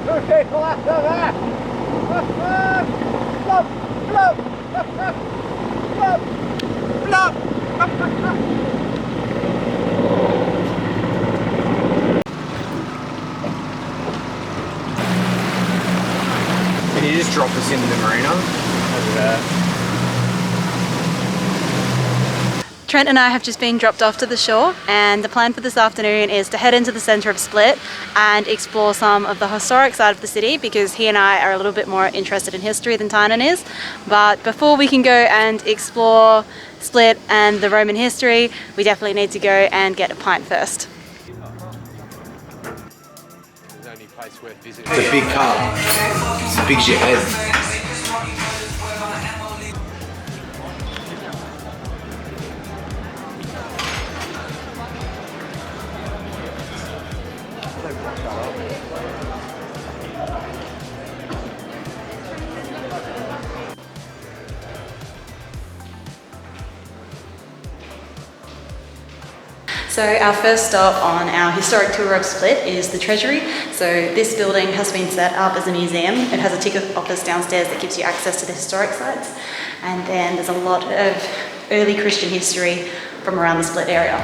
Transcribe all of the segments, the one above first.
Can you just drop us into the marina? Over there. Trent and I have just been dropped off to the shore, and the plan for this afternoon is to head into the centre of Split and explore some of the historic side of the city, because he and I are a little bit more interested in history than Tynan is. But before we can go and explore Split and the Roman history, we definitely need to go and get a pint first. It's a big cup. It's as big as your head. So our first stop on our historic tour of Split is the Treasury. So this building has been set up as a museum. It has a ticket office downstairs that gives you access to the historic sites. And then there's a lot of early Christian history from around the Split area.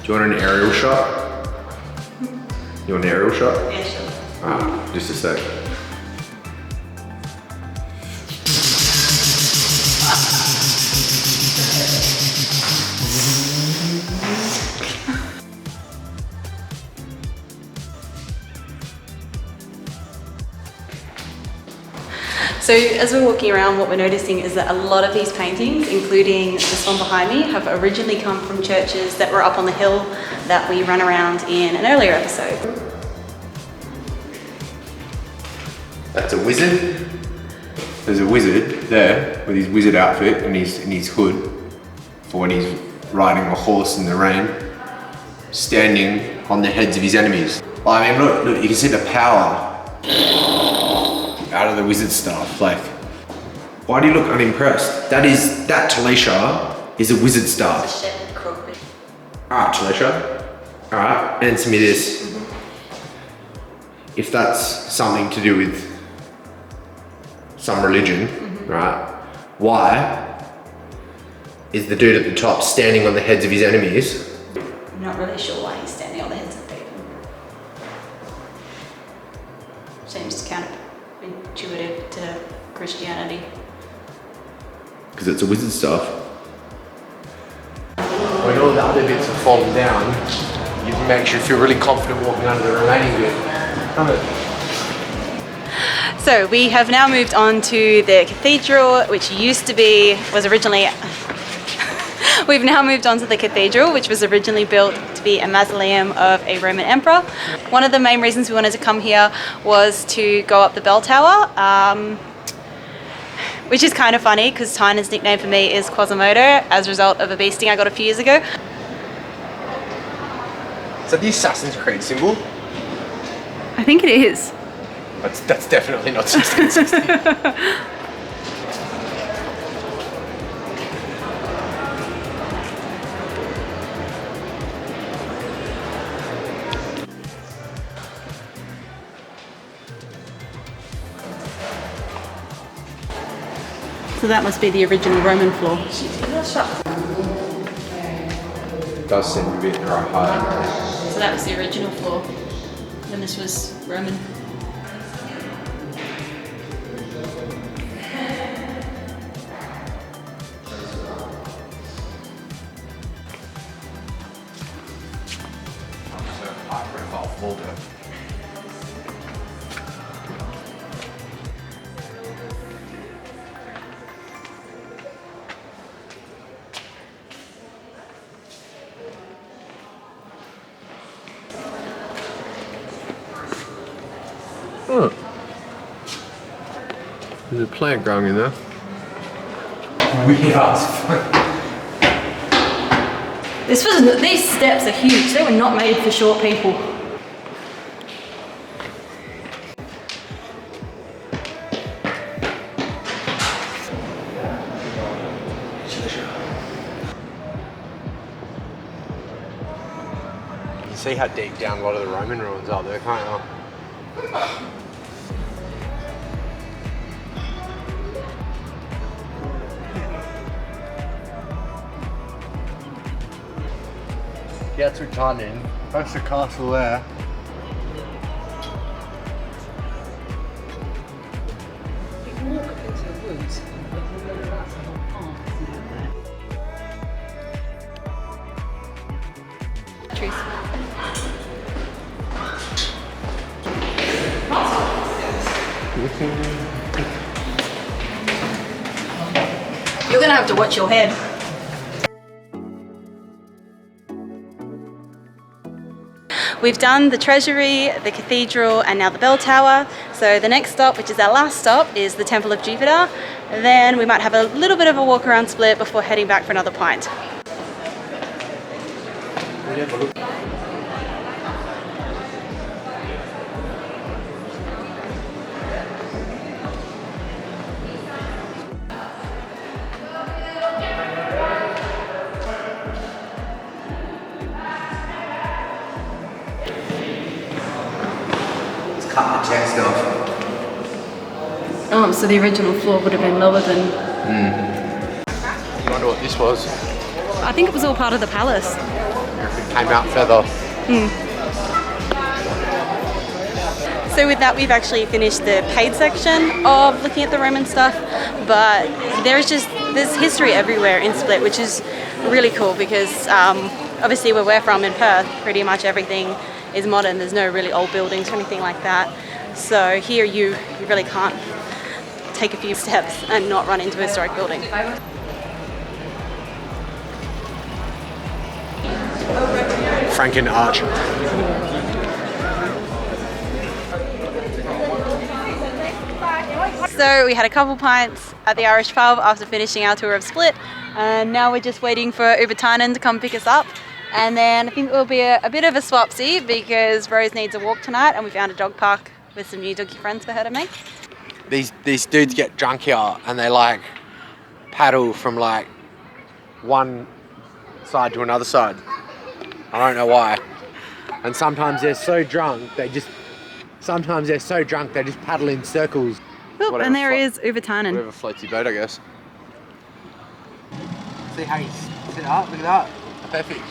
Do you want an aerial shot? You want an aerial shot? Yeah, sure. Just a sec. So as we're walking around, what we're noticing is that a lot of these paintings, including this one behind me, have originally come from churches that were up on the hill that we ran around in an earlier episode. That's a wizard. There's a wizard there with his wizard outfit and his hood for when he's riding a horse in the rain, standing on the heads of his enemies. I mean, look, you can see the power out of the wizard staff. Like, why do you look unimpressed? That Talisha is a wizard staff. Alright, Talisha. Alright, answer me this. If that's something to do with some religion, right? Why is the dude at the top standing on the heads of his enemies? I'm not really sure why he's standing on the heads of people. Seems counterintuitive to Christianity. Because it's a wizard staff. When all the other bits have fallen down, it makes you feel really confident walking under the remaining bit. So we have now moved on to the cathedral, which we've now moved on to the cathedral, which was originally built to be a mausoleum of a Roman emperor. One of the main reasons we wanted to come here was to go up the bell tower, which is kind of funny because Tynan's nickname for me is Quasimodo as a result of a bee sting I got a few years ago. Is that the Assassin's Creed symbol? I think it is. That's definitely not 1660. So that must be the original Roman floor. It does seem a bit high. So that was the original floor when this was Roman. Oh. There's a plant growing in there. These steps are huge. They were not made for short people. see how deep down a lot of the Roman ruins are there, can't you? Yacht Week and Ultra. That's the castle there. You can walk up into the woods, but that's the whole park, isn't it? Trees. You're gonna have to watch your head. We've done the Treasury, the Cathedral, and now the Bell Tower. So the next stop, which is our last stop, is the Temple of Jupiter. Then we might have a little bit of a walk around Split before heading back for another pint. Cut the chest off. Oh, so the original floor would have been lower than... I wonder what this was. I think it was all part of the palace. If it came out further. So with that, we've actually finished the paid section of looking at the Roman stuff, but there's history everywhere in Split, which is really cool because obviously where we're from in Perth, pretty much everything is modern. There's no really old buildings or anything like that. So here you really can't take a few steps and not run into a historic building. Franken Arch. So we had a couple pints at the Irish pub after finishing our tour of Split, and now we're just waiting for Ubatanen to come pick us up. And then I think it will be a bit of a swapsy because Rose needs a walk tonight, and we found a dog park with some new doggy friends for her to make. These dudes get drunk here and they like paddle from like one side to another side. I don't know why. And sometimes they're so drunk they just paddle in circles. Oh, and there is Ubatanen. Whatever floats your boat, I guess. See how he's set up? Look at that. Perfect.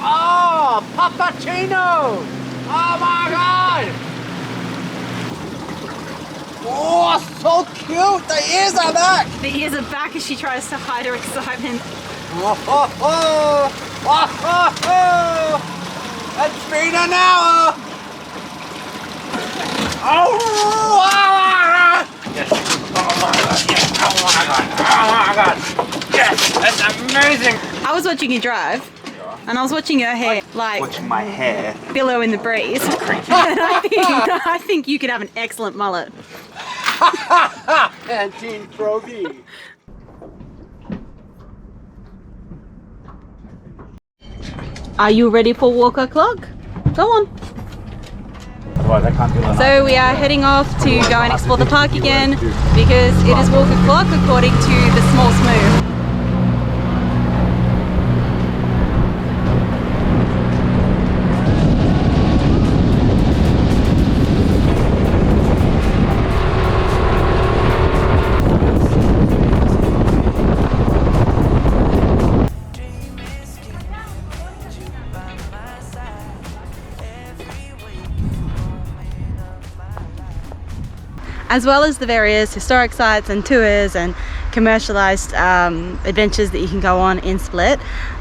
Oh, Papacino! Oh my god! Oh, so cute! The ears are back! The ears are back as she tries to hide her excitement. Oh, oh, oh! Oh, oh, oh! It's been an hour! Oh, yes! Oh my god! Yes! Oh my god! Oh my god! Yes! That's amazing! I was watching you drive. And I was watching her hair, like watching my hair billow in the breeze. And I think you could have an excellent mullet. Canteen Trophy. Are you ready for walk o'clock? Go on. Right, that can't be like So we are heading off to go and explore the park again because it is walk o'clock according to the small smooth. As well as the various historic sites and tours and commercialised adventures that you can go on in Split,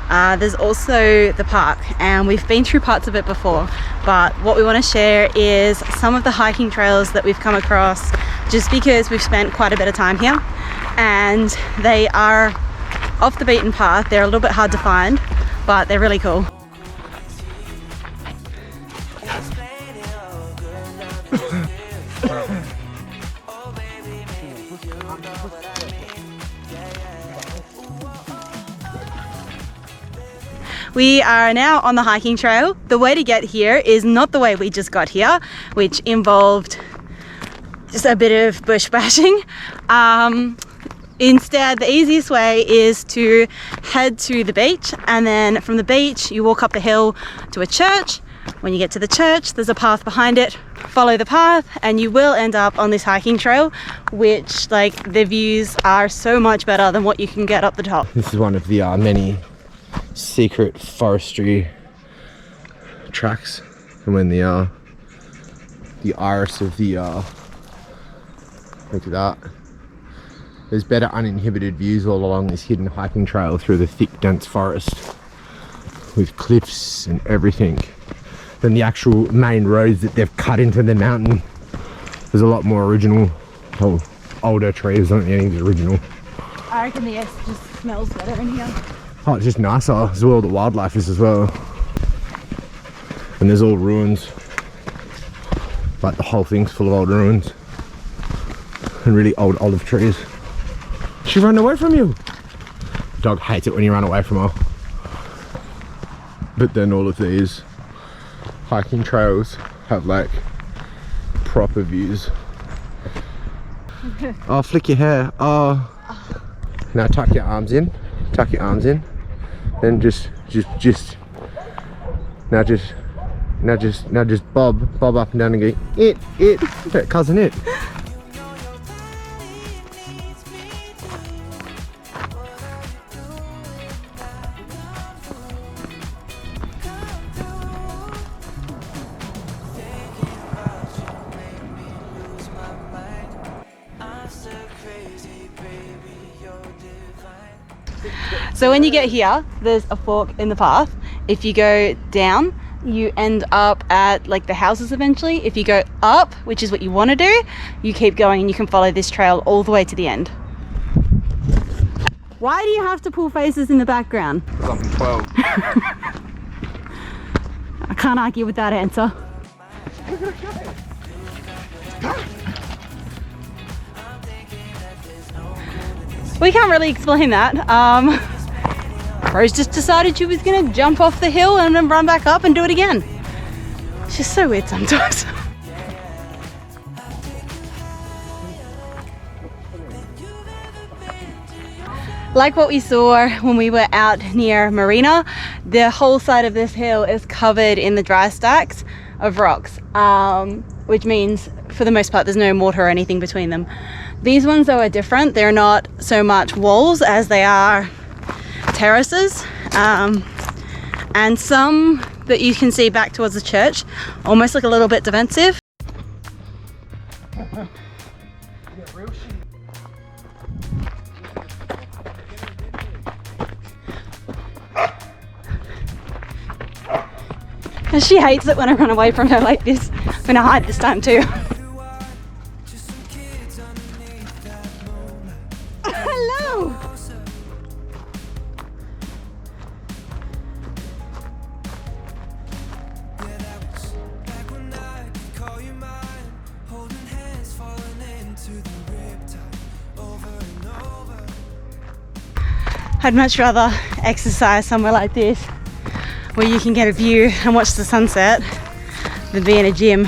there's also the park, and we've been through parts of it before, but what we want to share is some of the hiking trails that we've come across just because we've spent quite a bit of time here, and they are off the beaten path. They're a little bit hard to find, but they're really cool. We are now on the hiking trail. The way to get here is not the way we just got here, which involved just a bit of bush bashing. Instead, the easiest way is to head to the beach, and then from the beach you walk up the hill to a church. When you get to the church, there's a path behind it. Follow the path and you will end up on this hiking trail, which, like, the views are so much better than what you can get up the top. This is one of the many secret forestry tracks, and when the iris of the look at that. There's better uninhibited views all along this hidden hiking trail through the thick, dense forest with cliffs and everything than the actual main roads that they've cut into the mountain. There's a lot more original, older trees. I don't think anything's original. I reckon the air just smells better in here. Oh, it's just nicer as well. The wildlife is as well. And there's all ruins. Like the whole thing's full of old ruins. And really old olive trees. She ran away from you. Dog hates it when you run away from her. But then all of these hiking trails have like proper views. Oh, flick your hair. Oh. Now tuck your arms in. Tuck your arms in. Then just now just bob up and down and go it cousin it. So when you get here, there's a fork in the path. If you go down, you end up at like the houses eventually. If you go up, which is what you want to do, you keep going and you can follow this trail all the way to the end. Why do you have to pull faces in the background? Because I'm 12. I can't argue with that answer. We can't really explain that. Rose just decided she was gonna jump off the hill and then run back up and do it again. It's just so weird sometimes. Like what we saw when we were out near Marina, the whole side of this hill is covered in the dry stacks of rocks, which means for the most part there's no mortar or anything between them. These ones though are different. They're not so much walls as they are terraces, and some that you can see back towards the church almost look a little bit defensive. And she hates it when I run away from her like this. I'm gonna hide this time too. Hello! I'd much rather exercise somewhere like this where you can get a view and watch the sunset than be in a gym.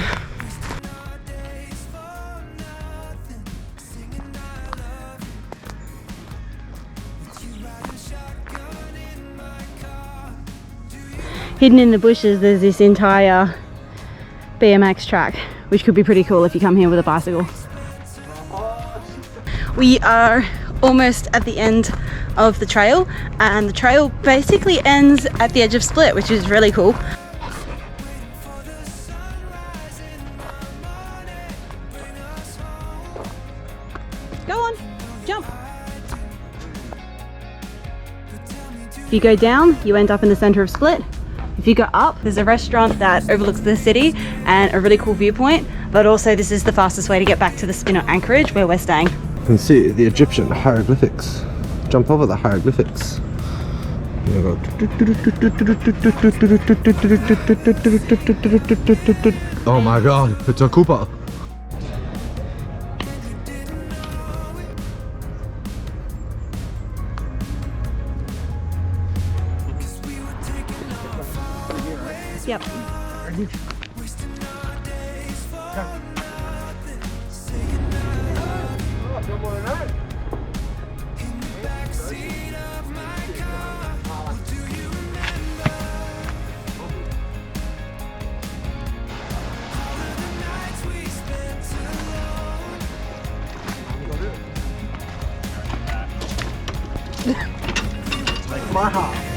Hidden in the bushes there's this entire BMX track, which could be pretty cool if you come here with a bicycle. We are almost at the end of the trail, and the trail basically ends at the edge of Split, which is really cool. Go on, jump. If you go down, you end up in the center of Split. If you go up, there's a restaurant that overlooks the city and a really cool viewpoint, but also this is the fastest way to get back to the Spinner anchorage where we're staying. You can see the Egyptian hieroglyphics. Jump over the hieroglyphics. Oh my god, it's a Koopa. Yep. my heart.